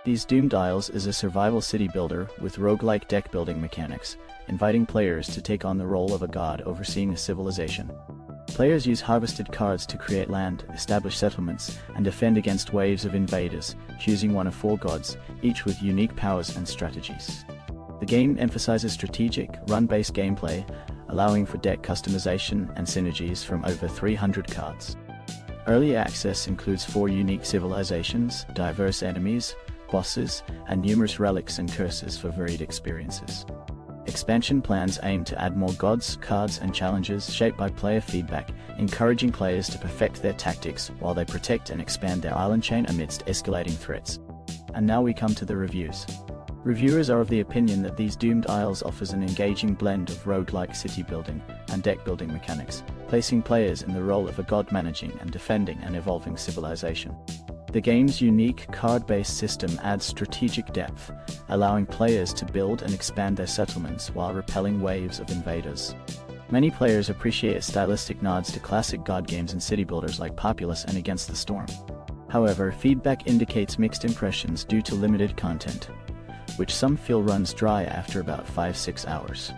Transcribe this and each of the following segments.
These Doomed Isles is a survival city builder with roguelike deck building mechanics, inviting players to take on the role of a god overseeing a civilization. Players use harvested cards to create land, establish settlements, and defend against waves of invaders, choosing one of 4 gods, each with unique powers and strategies. The game emphasizes strategic, run-based gameplay, allowing for deck customization and synergies from over 300 cards. Early access includes 4 unique civilizations, diverse enemies, bosses, and numerous relics and curses for varied experiences. Expansion plans aim to add more gods, cards, and challenges shaped by player feedback, encouraging players to perfect their tactics while they protect and expand their island chain amidst escalating threats. And now we come to the reviews. Reviewers are of the opinion that these Doomed Isles offers an engaging blend of roguelike city building and deck building mechanics, placing players in the role of a god managing and defending an evolving civilization. The game's unique card-based system adds strategic depth, allowing players to build and expand their settlements while repelling waves of invaders. Many players appreciate stylistic nods to classic god games and city builders like Populous and Against the Storm. However, feedback indicates mixed impressions due to limited content, which some feel runs dry after about 5-6 hours.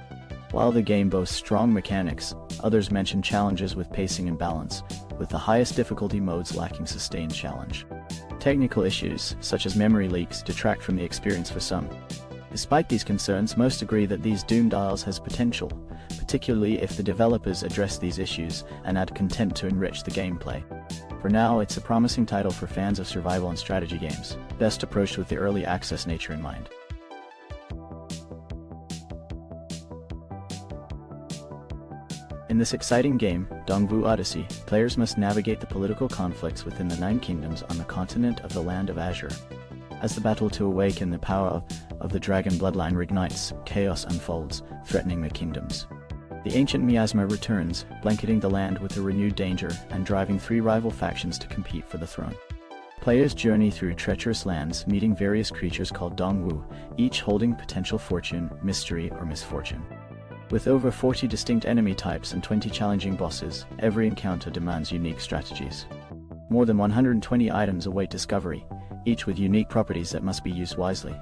While the game boasts strong mechanics, others mention challenges with pacing and balance, with the highest difficulty modes lacking sustained challenge. Technical issues, such as memory leaks, detract from the experience for some. Despite these concerns, most agree that these Doomed Isles has potential, particularly if the developers address these issues and add content to enrich the gameplay. For now, it's a promising title for fans of survival and strategy games, best approached with the early access nature in mind. In this exciting game, Dongwu Odyssey, players must navigate the political conflicts within the 9 kingdoms on the continent of the Land of Azure. As the battle to awaken the power of the dragon bloodline reignites, chaos unfolds, threatening the kingdoms. The ancient miasma returns, blanketing the land with a renewed danger and driving 3 rival factions to compete for the throne. Players journey through treacherous lands, meeting various creatures called Dongwu, each holding potential fortune, mystery, or misfortune. With over 40 distinct enemy types and 20 challenging bosses, every encounter demands unique strategies. More than 120 items await discovery, each with unique properties that must be used wisely.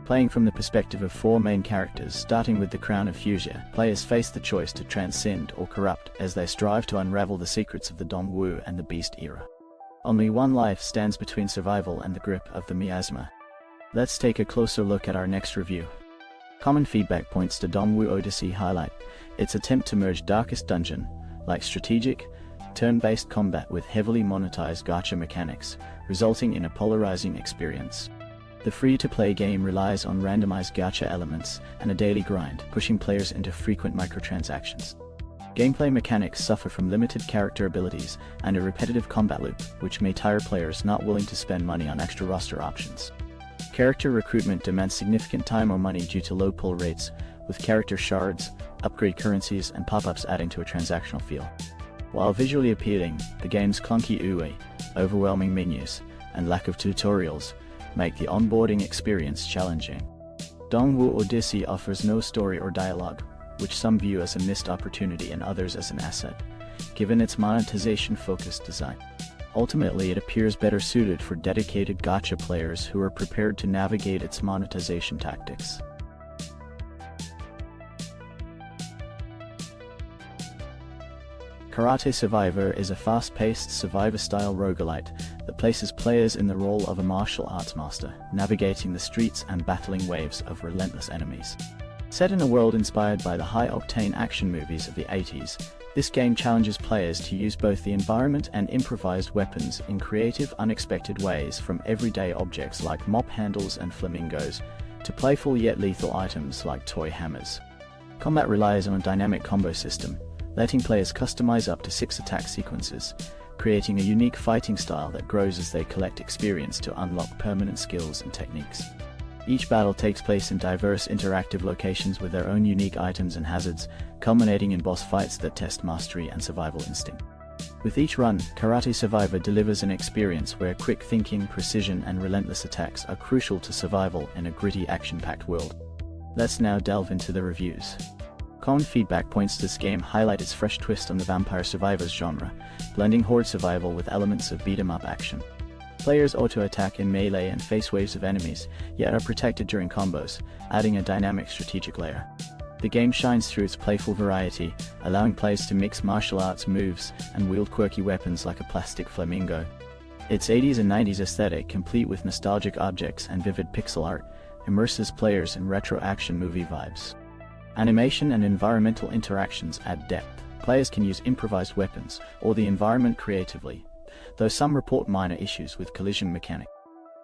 Playing from the perspective of 4 main characters, starting with the Crown of Fuchsia, players face the choice to transcend or corrupt as they strive to unravel the secrets of the Dongwu and the Beast era. Only one life stands between survival and the grip of the miasma. Let's take a closer look at our next review. Common feedback points to Dongwu ODYSSEY highlight its attempt to merge Darkest Dungeon, like strategic, turn-based combat with heavily monetized gacha mechanics, resulting in a polarizing experience. The free-to-play game relies on randomized gacha elements and a daily grind, pushing players into frequent microtransactions. Gameplay mechanics suffer from limited character abilities and a repetitive combat loop, which may tire players not willing to spend money on extra roster options. Character recruitment demands significant time or money due to low pull rates, with character shards, upgrade currencies, and pop-ups adding to a transactional feel. While visually appealing, the game's clunky UI, overwhelming menus, and lack of tutorials make the onboarding experience challenging. Dongwu ODYSSEY offers no story or dialogue, which some view as a missed opportunity and others as an asset, given its monetization-focused design. Ultimately, it appears better suited for dedicated gacha players who are prepared to navigate its monetization tactics. Karate Survivor is a fast-paced survivor-style roguelite that places players in the role of a martial arts master, navigating the streets and battling waves of relentless enemies. Set in a world inspired by the high-octane action movies of the 80s, this game challenges players to use both the environment and improvised weapons in creative, unexpected ways, from everyday objects like mop handles and flamingos, to playful yet lethal items like toy hammers. Combat relies on a dynamic combo system, letting players customize up to 6 attack sequences, creating a unique fighting style that grows as they collect experience to unlock permanent skills and techniques. Each battle takes place in diverse interactive locations with their own unique items and hazards, culminating in boss fights that test mastery and survival instinct. With each run, Karate Survivor delivers an experience where quick thinking, precision, and relentless attacks are crucial to survival in a gritty, action-packed world. Let's now delve into the reviews. Common feedback points to this game highlight its fresh twist on the Vampire Survivors genre, blending horde survival with elements of beat-em-up action. Players auto-attack in melee and face waves of enemies, yet are protected during combos, adding a dynamic strategic layer. The game shines through its playful variety, allowing players to mix martial arts moves and wield quirky weapons like a plastic flamingo. Its 80s and 90s aesthetic, complete with nostalgic objects and vivid pixel art, immerses players in retro action movie vibes. Animation and environmental interactions add depth. Players can use improvised weapons or the environment creatively, though some report minor issues with collision mechanic.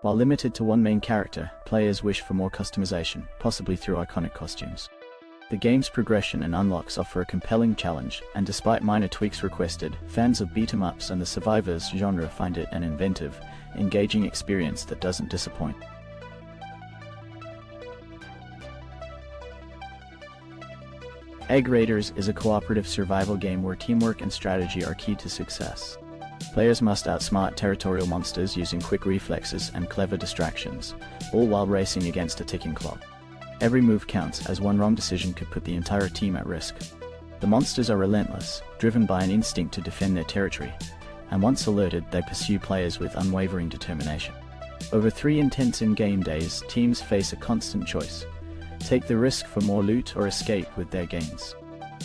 While limited to one main character, players wish for more customization, possibly through iconic costumes. The game's progression and unlocks offer a compelling challenge, and despite minor tweaks requested, fans of beat-em-ups and the survivors genre find it an inventive, engaging experience that doesn't disappoint. Egg Raiders is a cooperative survival game where teamwork and strategy are key to success. Players must outsmart territorial monsters using quick reflexes and clever distractions, all while racing against a ticking clock. Every move counts, as one wrong decision could put the entire team at risk. The monsters are relentless, driven by an instinct to defend their territory, and once alerted, they pursue players with unwavering determination. Over 3 intense in-game days, teams face a constant choice: take the risk for more loot or escape with their gains.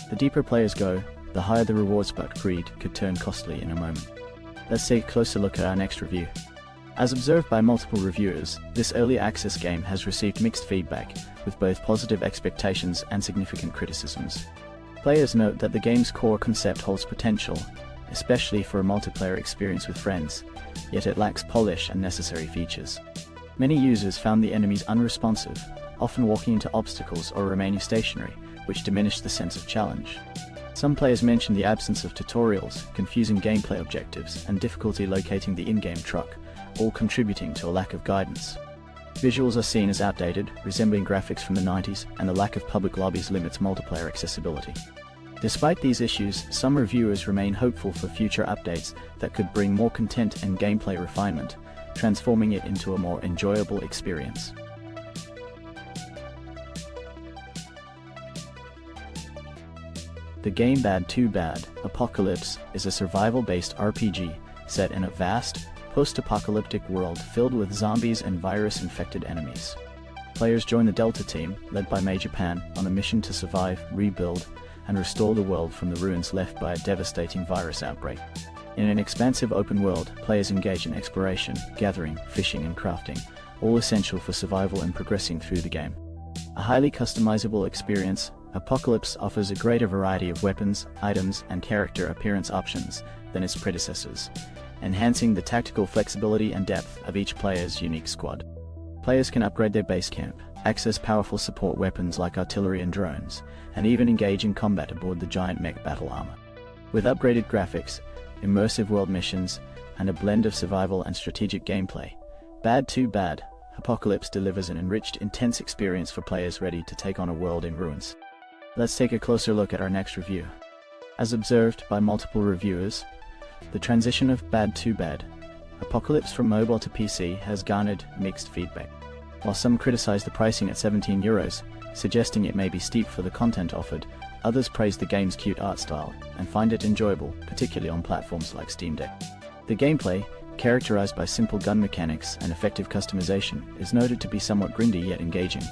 The deeper players go, the higher the rewards, but greed could turn costly in a moment. Let's take a closer look at our next review. As observed by multiple reviewers, this early access game has received mixed feedback, with both positive expectations and significant criticisms. Players note that the game's core concept holds potential, especially for a multiplayer experience with friends, yet it lacks polish and necessary features. Many users found the enemies unresponsive, often walking into obstacles or remaining stationary, which diminished the sense of challenge. Some players mentioned the absence of tutorials, confusing gameplay objectives, and difficulty locating the in-game truck, all contributing to a lack of guidance. Visuals are seen as outdated, resembling graphics from the 90s, and the lack of public lobbies limits multiplayer accessibility. Despite these issues, some reviewers remain hopeful for future updates that could bring more content and gameplay refinement, transforming it into a more enjoyable experience. The game Bad Too Bad: Apocalypse is a survival-based RPG set in a vast, post-apocalyptic world filled with zombies and virus-infected enemies. Players join the Delta team, led by Major Pan, on a mission to survive, rebuild, and restore the world from the ruins left by a devastating virus outbreak. In an expansive open world, players engage in exploration, gathering, fishing, and crafting, all essential for survival and progressing through the game. A highly customizable experience, Apocalypse offers a greater variety of weapons, items, and character appearance options than its predecessors, enhancing the tactical flexibility and depth of each player's unique squad. Players can upgrade their base camp, access powerful support weapons like artillery and drones, and even engage in combat aboard the giant mech battle armor. With upgraded graphics, immersive world missions, and a blend of survival and strategic gameplay, Bad Too Bad: Apocalypse delivers an enriched, intense experience for players ready to take on a world in ruins. Let's take a closer look at our next review. As observed by multiple reviewers, the transition of Bad Too Bad: Apocalypse from mobile to PC has garnered mixed feedback. While some criticize the pricing at €17, suggesting it may be steep for the content offered, others praise the game's cute art style and find it enjoyable, particularly on platforms like Steam Deck. The gameplay, characterized by simple gun mechanics and effective customization, is noted to be somewhat grindy yet engaging.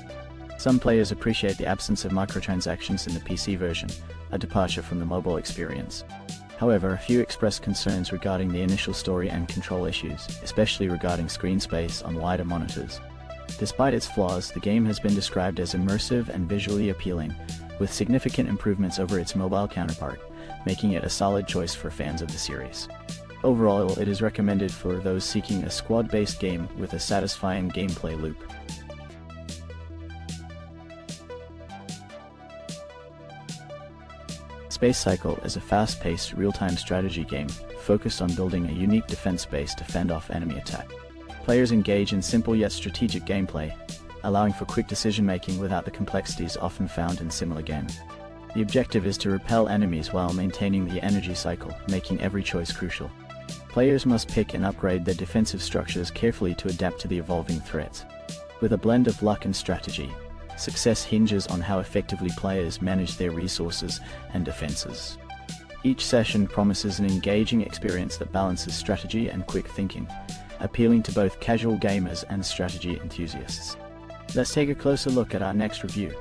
Some players appreciate the absence of microtransactions in the PC version, a departure from the mobile experience. However, a few express concerns regarding the initial story and control issues, especially regarding screen space on wider monitors. Despite its flaws, the game has been described as immersive and visually appealing, with significant improvements over its mobile counterpart, making it a solid choice for fans of the series. Overall, it is recommended for those seeking a squad-based game with a satisfying gameplay loop. Space Cycle is a fast-paced, real-time strategy game focused on building a unique defense base to fend off enemy attack. Players engage in simple yet strategic gameplay, allowing for quick decision-making without the complexities often found in similar games. The objective is to repel enemies while maintaining the energy cycle, making every choice crucial. Players must pick and upgrade their defensive structures carefully to adapt to the evolving threats. With a blend of luck and strategy, success hinges on how effectively players manage their resources and defenses. Each session promises an engaging experience that balances strategy and quick thinking, appealing to both casual gamers and strategy enthusiasts. Let's take a closer look at our next review.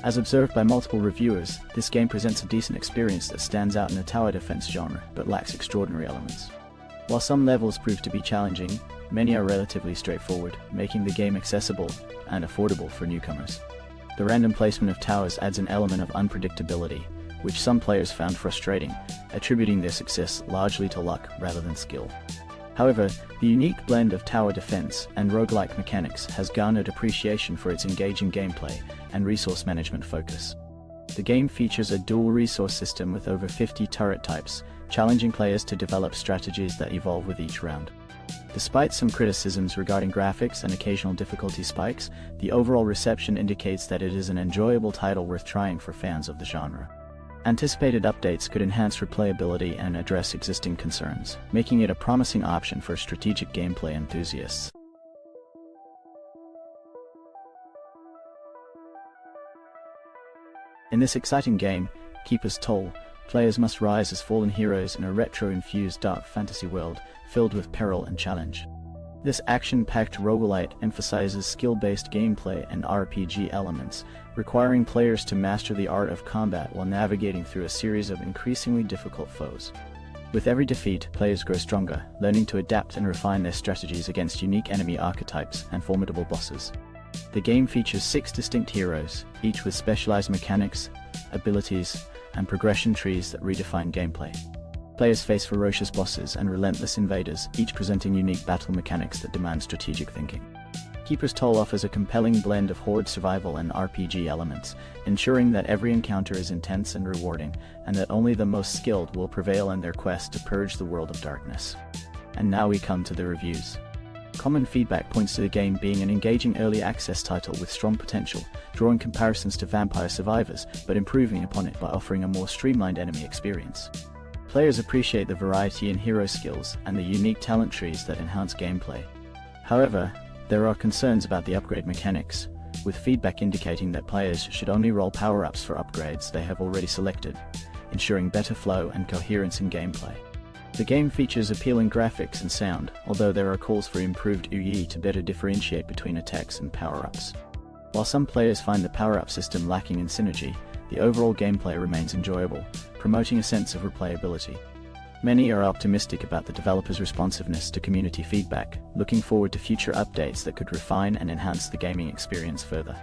As observed by multiple reviewers, this game presents a decent experience that stands out in the tower defense genre, but lacks extraordinary elements. While some levels prove to be challenging, many are relatively straightforward, making the game accessible and affordable for newcomers. The random placement of towers adds an element of unpredictability, which some players found frustrating, attributing their success largely to luck rather than skill. However, the unique blend of tower defense and roguelike mechanics has garnered appreciation for its engaging gameplay and resource management focus. The game features a dual resource system with over 50 turret types, challenging players to develop strategies that evolve with each round. Despite some criticisms regarding graphics and occasional difficulty spikes, the overall reception indicates that it is an enjoyable title worth trying for fans of the genre. Anticipated updates could enhance replayability and address existing concerns, making it a promising option for strategic gameplay enthusiasts. In this exciting game, Keeper's Toll, players must rise as fallen heroes in a retro-infused dark fantasy world filled with peril and challenge. This action-packed roguelite emphasizes skill-based gameplay and RPG elements, requiring players to master the art of combat while navigating through a series of increasingly difficult foes. With every defeat, players grow stronger, learning to adapt and refine their strategies against unique enemy archetypes and formidable bosses. The game features 6 distinct heroes, each with specialized mechanics, abilities, and progression trees that redefine gameplay. Players face ferocious bosses and relentless invaders, each presenting unique battle mechanics that demand strategic thinking. Keeper's Toll offers a compelling blend of horde survival and RPG elements, ensuring that every encounter is intense and rewarding, and that only the most skilled will prevail in their quest to purge the world of darkness. And now we come to the reviews. Common feedback points to the game being an engaging early access title with strong potential, drawing comparisons to Vampire Survivors, but improving upon it by offering a more streamlined enemy experience. Players appreciate the variety in hero skills and the unique talent trees that enhance gameplay. However, there are concerns about the upgrade mechanics, with feedback indicating that players should only roll power-ups for upgrades they have already selected, ensuring better flow and coherence in gameplay. The game features appealing graphics and sound, although there are calls for improved UI to better differentiate between attacks and power-ups. While some players find the power-up system lacking in synergy, the overall gameplay remains enjoyable, promoting a sense of replayability. Many are optimistic about the developers' responsiveness to community feedback, looking forward to future updates that could refine and enhance the gaming experience further.